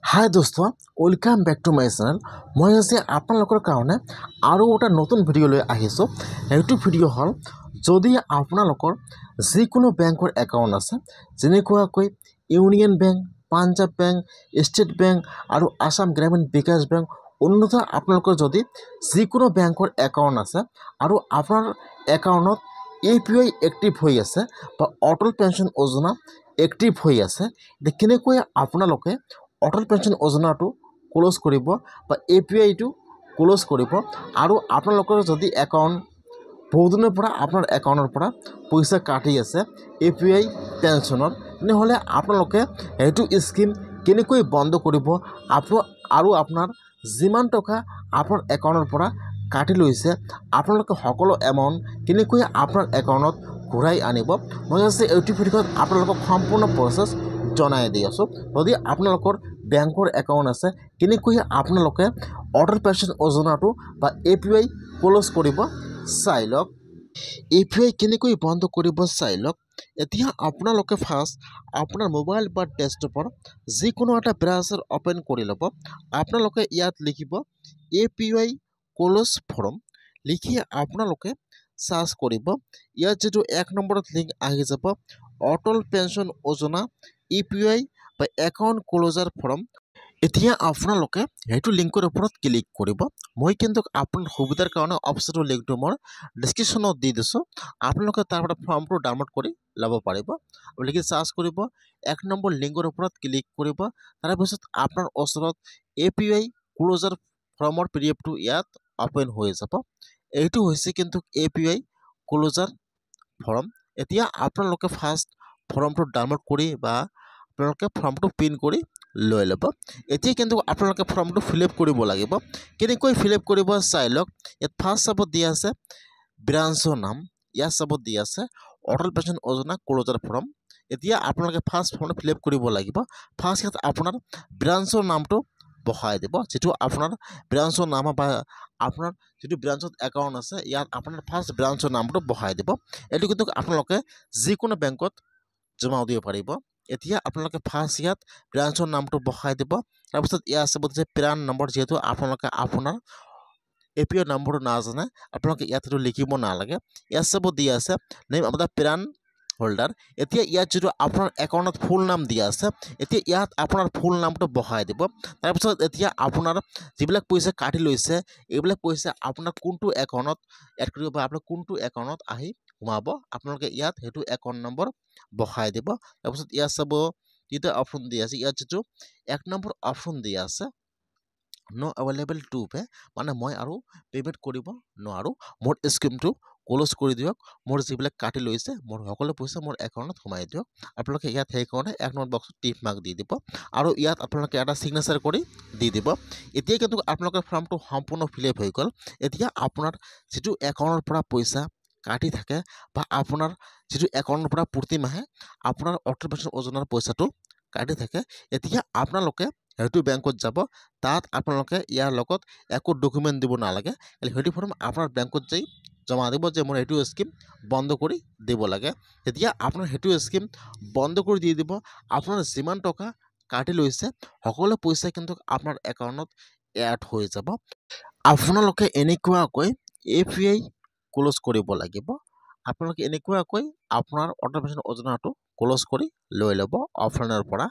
হাই দোস্ত, welcome back to my channel. মই আজি আপোনালোকৰ কাৰণে আৰু এটা নতুন ভিডিঅ' লৈ আহিছোঁ। এইটো ভিডিঅ' হ'ল, যদি আপোনালোকৰ যিকোনো বেংকৰ একাউণ্ট আছে, যেনেকুৱাকৈ union bank, Punjab bank, state bank আৰু আসাম গ্ৰামীণ বিকাশ বেংক, অন্যথা আপোনালোকৰ যদি যিকোনো বেংকৰ একাউণ্ট আছে আৰু আপোনাৰ একাউণ্টত APY এক্টিভ হৈ আছে বা অটল পেঞ্চন যোজনা এক্টিভ হৈ আছে, কেনেকৈ আপোনালোকে অটল পেঞ্চন যোজনাটো ক্লোজ কৰিব বা APYটো ক্লোজ কৰিব আৰু আপোনালোকৰ যদি একাউণ্ট বহুদিনৰ পৰা আপোনাৰ একাউণ্টৰ পৰা পইচা কাটি আছে APY পেঞ্চনৰ, তেনেহ'লে আপোনালোকে এইটো স্কিম কেনেকৈ বন্ধ কৰিব আৰু আপোনাৰ যিমান টকা আপোনাৰ একাউণ্টৰ পৰা কাটি লৈছে আপোনালোকে সকলো এমাউণ্ট কেনেকৈ আপোনাৰ একাউণ্টত ঘূৰাই আনিব, মই আজি এইটো ভিডিঅ'ত আপোনালোকক সম্পূৰ্ণ প্ৰচেছ জনাই দি আছোঁ। যদি আপোনালোকৰ বেংকৰ একাউণ্ট আছে, কেনেকৈ আপোনালোকে অটল পেঞ্চন যোজনাটো বা APY ক্লোজ কৰিব চাই লওক। APY কেনেকৈ বন্ধ কৰিব চাই লওক। এতিয়া আপোনালোকে ফাৰ্ষ্ট আপোনাৰ মোবাইল বা ডেস্কটপৰ যিকোনো এটা ব্ৰাউজাৰ অ'পেন কৰি ল'ব। আপোনালোকে ইয়াত লিখিব APY ক্লোজ ফৰ্ম, লিখি আপোনালোকে চাৰ্চ কৰিব। ইয়াত যিটো 1 নম্বৰত লিংক আহি যাব অটল পেঞ্চন যোজনা APY বা একাউণ্ট ক্লোজাৰ ফৰ্ম। এতিয়া আপোনালোকে সেইটো লিংকৰ ওপৰত ক্লিক কৰিব। মই কিন্তু আপোনাৰ সুবিধাৰ কাৰণে অপশ্যনটো লিংকটো মই ডিছক্ৰিপশ্যনত দি দিছোঁ। আপোনালোকে তাৰ পৰা ফৰ্মটো ডাউনলোড কৰি ল'ব পাৰিব। লিখি চাৰ্চ কৰিব, 1 নম্বৰ লিংকৰ ওপৰত ক্লিক কৰিব। তাৰপিছত আপোনাৰ ওচৰত APY ক্লোজাৰ ফৰ্মৰ PDFটো ইয়াত অ'পেন হৈ যাব। এইটো হৈছে কিন্তু APY ক্লোজাৰ ফৰ্ম। এতিয়া আপোনালোকে ফাৰ্ষ্ট ফৰ্মটো ডাউনলোড কৰি বা আপোনালোকে ফৰ্মটো প্ৰিণ্ট কৰি লৈ ল'ব। এতিয়া কিন্তু আপোনালোকে ফৰ্মটো ফিল আপ কৰিব লাগিব। কেনেকৈ ফিল আপ কৰিব চাই লওক। ইয়াত ফাৰ্ষ্ট চাবত দিয়া আছে ব্ৰাঞ্চৰ নাম, ইয়াত চাবত দিয়া আছে অটল পেঞ্চন যোজনা ক্লোজাৰ ফৰ্ম। এতিয়া আপোনালোকে ফাৰ্ষ্ট ফৰ্মটো ফিল আপ কৰিব লাগিব। ফাৰ্ষ্ট ইয়াত আপোনাৰ ব্ৰাঞ্চৰ নামটো বহাই দিব, যিটো আপোনাৰ ব্ৰাঞ্চৰ নাম বা আপোনাৰ যিটো ব্ৰাঞ্চত একাউণ্ট আছে ইয়াত আপোনাৰ ফাৰ্ষ্ট ব্ৰাঞ্চৰ নামটো বহাই দিব। এইটো কিন্তু আপোনালোকে যিকোনো বেংকত জমা দিব পাৰিব। এতিয়া আপোনালোকে ফাৰ্ষ্ট ইয়াত ব্ৰাঞ্চৰ নামটো বহাই দিব। তাৰপিছত ইয়াত চাব যে প্যান নম্বৰ, যিহেতু আপোনালোকে আপোনাৰ APY নম্বৰটো নাজানে আপোনালোকে ইয়াত সেইটো লিখিব নালাগে। ইয়াত চাব দিয়া আছে name of the pan holder. এতিয়া ইয়াত যিটো আপোনাৰ একাউণ্টত ফুল নাম দিয়া আছে, এতিয়া ইয়াত আপোনাৰ ফুল নামটো বহাই দিব। তাৰপিছত এতিয়া আপোনাৰ যিবিলাক পইচা কাটি লৈছে এইবিলাক পইচা আপোনাৰ কোনটো একাউণ্টত এড কৰিব বা আপোনাৰ কোনটো একাউণ্টত আহি সোমাব, আপোনালোকে ইয়াত সেইটো একাউণ্ট নম্বৰ বহাই দিব। তাৰপিছত ইয়াত চাব তিনিটা অপশ্যন দিয়া আছে। ইয়াত যিটো 1 নম্বৰ অপশ্যন দিয়া আছে নো এভেইলেবল টু পে, মানে মই আৰু পে'মেণ্ট কৰিব নোৱাৰোঁ, মোৰ স্কিমটো ক্লোজ কৰি দিয়ক, মোৰ যিবিলাক কাটি লৈছে মোৰ সকলো পইচা মোৰ একাউণ্টত সোমাই দিয়ক। আপোনালোকে ইয়াত সেইকাৰণে 1 নম্বৰ বক্সত টিক মাৰ্ক দি দিব আৰু ইয়াত আপোনালোকে এটা ছিগনেচাৰ কৰি দি দিব। এতিয়া কিন্তু আপোনালোকৰ ফৰ্মটো সম্পূৰ্ণ ফিল আপ হৈ গ'ল। এতিয়া আপোনাৰ যিটো একাউণ্টৰ পৰা পইচা কাটি থাকে বা আপোনাৰ যিটো একাউণ্টৰ পৰা প্ৰতি মাহে আপোনাৰ অটল পেঞ্চন যোজনাৰ পইচাটো কাটি থাকে, এতিয়া আপোনালোকে সেইটো বেংকত যাব। তাত আপোনালোকে ইয়াৰ লগত একো ডকুমেণ্ট দিব নালাগে, সেইটো ফৰ্ম আপোনাৰ বেংকত যাই জমা দিব যে মোৰ সেইটো স্কিম বন্ধ কৰি দিব লাগে। তেতিয়া আপোনাৰ সেইটো স্কিম বন্ধ কৰি দি দিব। আপোনাৰ যিমান টকা কাটি লৈছে সকলো পইচা কিন্তু আপোনাৰ একাউণ্টত এড হৈ যাব। আপোনালোকে এনেকুৱাকৈ APY ক্লোজ কৰিব লাগিব। আপোনালোকে এনেকুৱাকৈ আপোনাৰ অটল পেঞ্চন যোজনাটো ক্লোজ কৰি লৈ ল'ব অফলাইনৰ পৰা।